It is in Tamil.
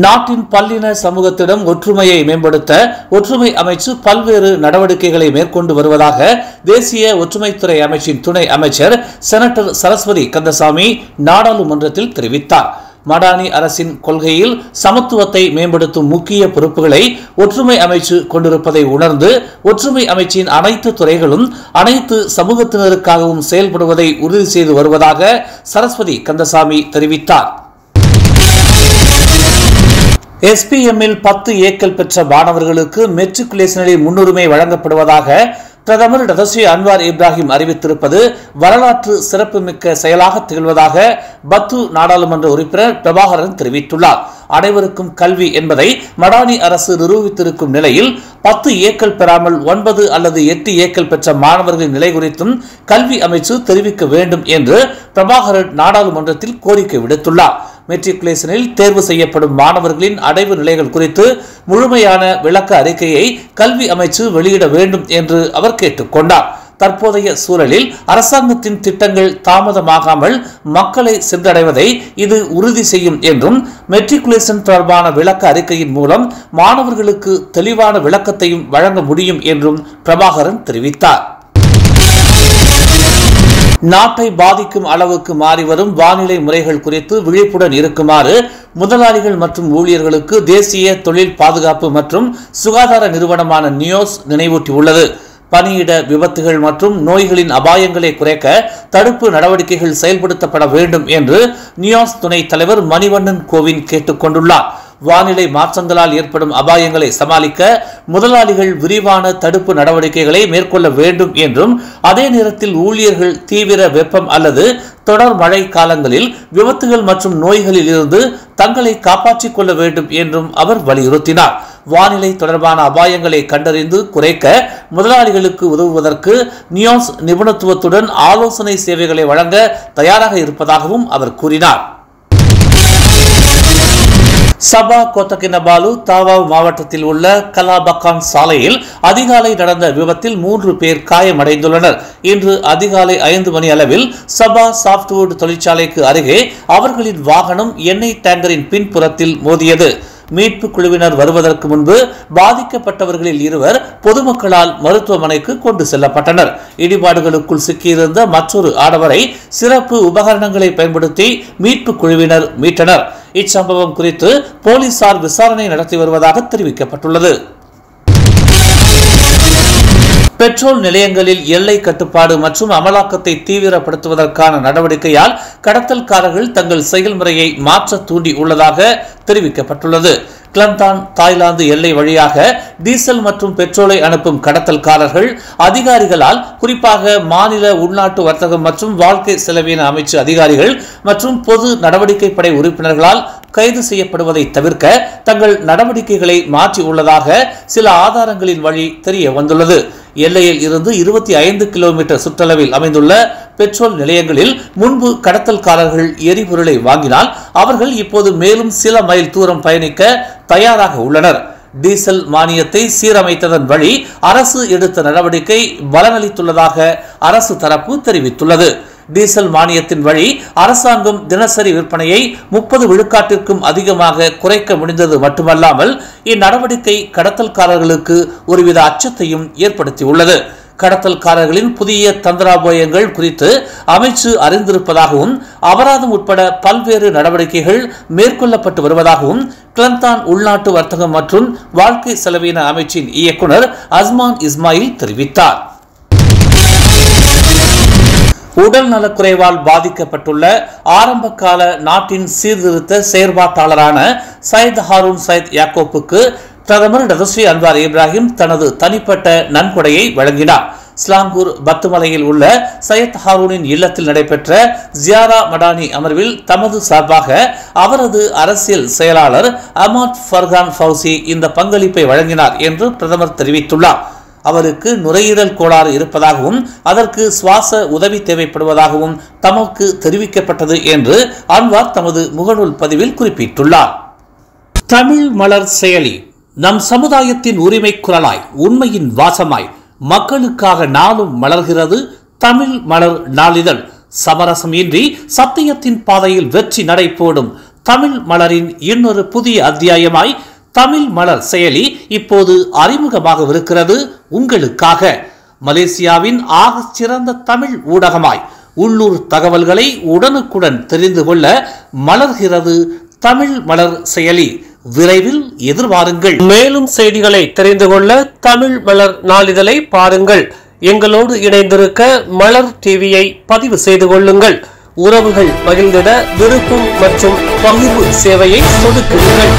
நாட்டின் பல்லின சமூகத்திடம் ஒற்றுமையை மேம்படுத்த ஒற்றுமை அமைச்சு பல்வேறு நடவடிக்கைகளை மேற்கொண்டு வருவதாக தேசிய ஒற்றுமைத்துறை அமைச்சின் துணை அமைச்சர் செனட்டர் சரஸ்வதி கந்தசாமி நாடாளுமன்றத்தில் தெரிவித்தார். மடானி அரசின் கொள்கையில் சமத்துவத்தை மேம்படுத்தும் முக்கிய பொறுப்புகளை ஒற்றுமை அமைச்சு கொண்டிருப்பதை உணர்ந்து ஒற்றுமை அமைச்சின் அனைத்து துறைகளும் அனைத்து சமூகத்தினருக்காகவும் செயல்படுவதை உறுதி செய்து வருவதாக சரஸ்வதி கந்தசாமி தெரிவித்தார். SPM-இல் 10 ஏக்கள் பெற்ற மாணவர்களுக்கு மெட்ரிகுலேஷனில் முன்னுரிமை வழங்கப்படுவதாக பிரதமர் டதஸ்ரீ அன்வார் இப்ராஹிம் அறிவித்திருப்பது வரலாற்று சிறப்புமிக்க செயலாக திகழ்வதாக பத்து நாடாளுமன்ற உறுப்பினர் பிரபாகரன் தெரிவித்துள்ளார். அனைவருக்கும் கல்வி என்பதை மடானி அரசு நிரூபித்திருக்கும் நிலையில் 10 ஏக்கள் பெறாமல் 9 அல்லது 8 ஏக்கள் பெற்ற மாணவர்களின் நிலை குறித்தும் கல்வி அமைச்சு தெரிவிக்க வேண்டும் என்று பிரபாகரன் நாடாளுமன்றத்தில் கோரிக்கை விடுத்துள்ளார். மெட்ரிகுலேஷனில் தேர்வு செய்யப்படும் மாணவர்களின் அடைவு நிலைகள் குறித்து முழுமையான விளக்க அறிக்கையை கல்வி அமைச்சு வெளியிட வேண்டும் என்று அவர் கேட்டுக்கொண்டார். தற்போதைய சூழலில் அரசாங்கத்தின் திட்டங்கள் தாமதமாகாமல் மக்களை சென்றடைவதை இது உறுதி செய்யும் என்றும் மெட்ரிகுலேஷன் தொடர்பான விளக்க அறிக்கையின் மூலம் மாணவர்களுக்கு தெளிவான விளக்கத்தையும் வழங்க முடியும் என்றும் பிரபாகரன் தெரிவித்தார். நாட்டை பாதிக்கும் அளவுக்கு மாறிவரும் வானிலை முறைகள் குறித்து விழிப்புடன் இருக்குமாறு முதலாளிகள் மற்றும் ஊழியர்களுக்கு தேசிய தொழில் பாதுகாப்பு மற்றும் சுகாதார நிறுவனமான நியோஸ் நினைவூட்டியுள்ளது. பணியிட விபத்துகள் மற்றும் நோய்களின் அபாயங்களை குறைக்க தடுப்பு நடவடிக்கைகள் செயல்படுத்தப்பட வேண்டும் என்று நியோஸ் துணைத் தலைவர் மணிவண்ணன் கோவிந்த் கேட்டுக் கொண்டுள்ளார். வானிலை மாற்றங்களால் ஏற்படும் அபாயங்களை சமாளிக்க முதலாளிகள் விரிவான தடுப்பு நடவடிக்கைகளை மேற்கொள்ள வேண்டும் என்றும் அதே நேரத்தில் ஊழியர்கள் தீவிர வெப்பம் அல்லது தொடர் மழை காலங்களில் விபத்துகள் மற்றும் நோய்களில் இருந்து தங்களை காப்பாற்றிக் கொள்ள வேண்டும் என்றும் அவர் வலியுறுத்தினார். வானிலை தொடர்பான அபாயங்களை கண்டறிந்து குறைக்க முதலாளிகளுக்கு உதவுவதற்கு நியோஸ் நிபுணத்துவத்துடன் ஆலோசனை சேவைகளை வழங்க தயாராக இருப்பதாகவும் அவர் கூறினார். சபா கோத்தகினபாலு தாவாவ் மாவட்டத்தில் உள்ள கலாபக்கான் சாலையில் அதிகாலை நடந்த விபத்தில் 3 பேர் காயமடைந்துள்ளனர். இன்று அதிகாலை 5 மணி அளவில் சபா சாப்ட்வுட் தொழிற்சாலைக்கு அருகே அவர்களின் வாகனம் எண்ணெய் டேங்கரின் பின்புறத்தில் மோதியது. மீட்பு குழுவினர் வருவதற்கு முன்பு பாதிக்கப்பட்டவர்களில் 2 பொதுமக்களால் மருத்துவமனைக்கு கொண்டு செல்லப்பட்டனர். இடிபாடுகளுக்குள் சிக்கியிருந்த மற்றொரு ஆடவரை சிறப்பு உபகரணங்களை பயன்படுத்தி மீட்பு குழுவினர் மீட்டனர். இச்சம்பவம் குறித்து போலீசார் விசாரணை நடத்தி வருவதாக தெரிவிக்கப்பட்டுள்ளது. பெட்ரோல் நிலையங்களில் எல்லை கட்டுப்பாடு மற்றும் அமலாக்கத்தை தீவிரப்படுத்துவதற்கான நடவடிக்கையால் கடத்தல்காரர்கள் தங்கள் செயல்முறையை மாற்ற தூண்டி உள்ளதாக தெரிவிக்கப்பட்டுள்ளது. கிளந்தான் தாய்லாந்து எல்லை வழியாக டீசல் மற்றும் பெட்ரோலை அனுப்பும் கடத்தல்காரர்கள் அதிகாரிகளால் குறிப்பாக மாநில உள்நாட்டு வர்த்தகம் மற்றும் வாழ்க்கை செலவின அமைச்சு அதிகாரிகள் மற்றும் பொது நடவடிக்கை படை உறுப்பினர்களால் கைது செய்யப்படுவதை தவிர்க்க தங்கள் நடவடிக்கைகளை மாற்றி உள்ளதாக சில ஆதாரங்களின் வழி தெரிய வந்துள்ளது. எல்லையில் இருந்து 25 கிலோமீட்டர் சுற்றளவில் அமைந்துள்ள பெட்ரோல் நிலையங்களில் முன்பு கடத்தல்காரர்கள் எரிபொருளை வாங்கினால் அவர்கள் இப்போது மேலும் சில மைல் தூரம் பயணிக்க தயாராக உள்ளனர். டீசல் மானியத்தை சீரமைத்ததன் வழி அரசு எடுத்த நடவடிக்கை பலனளித்துள்ளதாக அரசு தரப்பு தெரிவித்துள்ளது. டீசல் மானியத்தின் வழி அரசாங்கம் தினசரி விற்பனையை 30 விழுக்காட்டிற்கும் அதிகமாக குறைக்க முடிந்தது மட்டுமல்லாமல் இந்நடவடிக்கை கடத்தல்காரர்களுக்கு ஒருவித அச்சத்தையும் ஏற்படுத்தியுள்ளது. கடத்தல்காரர்களின் புதிய தந்திராபோயங்கள் குறித்து அமைச்சு அறிந்திருப்பதாகவும் அபராதம் உட்பட பல்வேறு நடவடிக்கைகள் மேற்கொள்ளப்பட்டு வருவதாகவும் கிளந்தான் உள்நாட்டு வர்த்தகம் மற்றும் வாழ்க்கை செலவின அமைச்சின் இயக்குனர் அஸ்மான் இஸ்மாயில் தெரிவித்தார். உடல் நலக்குறைவால் பாதிக்கப்பட்டுள்ள ஆரம்பகால நாட்டின் சீர்திருத்த செயற்பாட்டாளரான சையத் ஹாரூன் சையத் யாக்கோப்புக்கு பிரதமர் டதஸ்ரீ அன்வார் இப்ராஹிம் தனது தனிப்பட்ட நன்கொடையை வழங்கினார். ஸ்லாங்கூர் பத்துமலையில் உள்ள சையத் ஹாரூனின் இல்லத்தில் நடைபெற்ற ஜியாரா மடானி அமர்வில் தமது சார்பாக அவரது அரசியல் செயலாளர் அமாட் ஃபர்கான் ஃபவுசி இந்த பங்களிப்பை வழங்கினார் என்று பிரதமர் தெரிவித்துள்ளார். அவருக்கு நுரையீரல் கோளாறு இருப்பதாகவும் அதற்கு சுவாச உதவி தேவைப்படுவதாகவும் தமக்கு தெரிவிக்கப்பட்டது என்று அன்வார் தமது முகநூல் பதிவில் குறிப்பிட்டுள்ளார். தமிழ் மலர் செயலி நம் சமுதாயத்தின் உரிமை குரலாய் உண்மையின் வாசமாய் மக்களுக்காக நாளும் மலர்கிறது தமிழ் மலர் நாளிதழ். சமரசம் இன்றி சத்தியத்தின் பாதையில் வெற்றி நடை போடும் தமிழ் மலரின் இன்னொரு புதிய அத்தியாயமாய் தமிழ் மலர் செயலி இப்போது அறிமுகமாகவிருக்கிறது உங்களுக்காக. மலேசியாவின் ஆகச் சிறந்த தமிழ் ஊடகமாய் உள்ளூர் தகவல்களை உடனுக்குடன் தெரிந்து கொள்ள மலர்கிறது தமிழ் மலர் செயலி. விரைவில் எதிர்பாருங்கள். மேலும் செய்திகளை தெரிந்து கொள்ள தமிழ் மலர் நாளிதழை பாருங்கள். எங்களோடு இணைந்திருக்க மலர் டிவியை பதிவு செய்து கொள்ளுங்கள். உறவுகள் மகிழ்ந்திட விருப்பம் மற்றும் பகிர்வு சேவையை சொடுக்குங்கள்.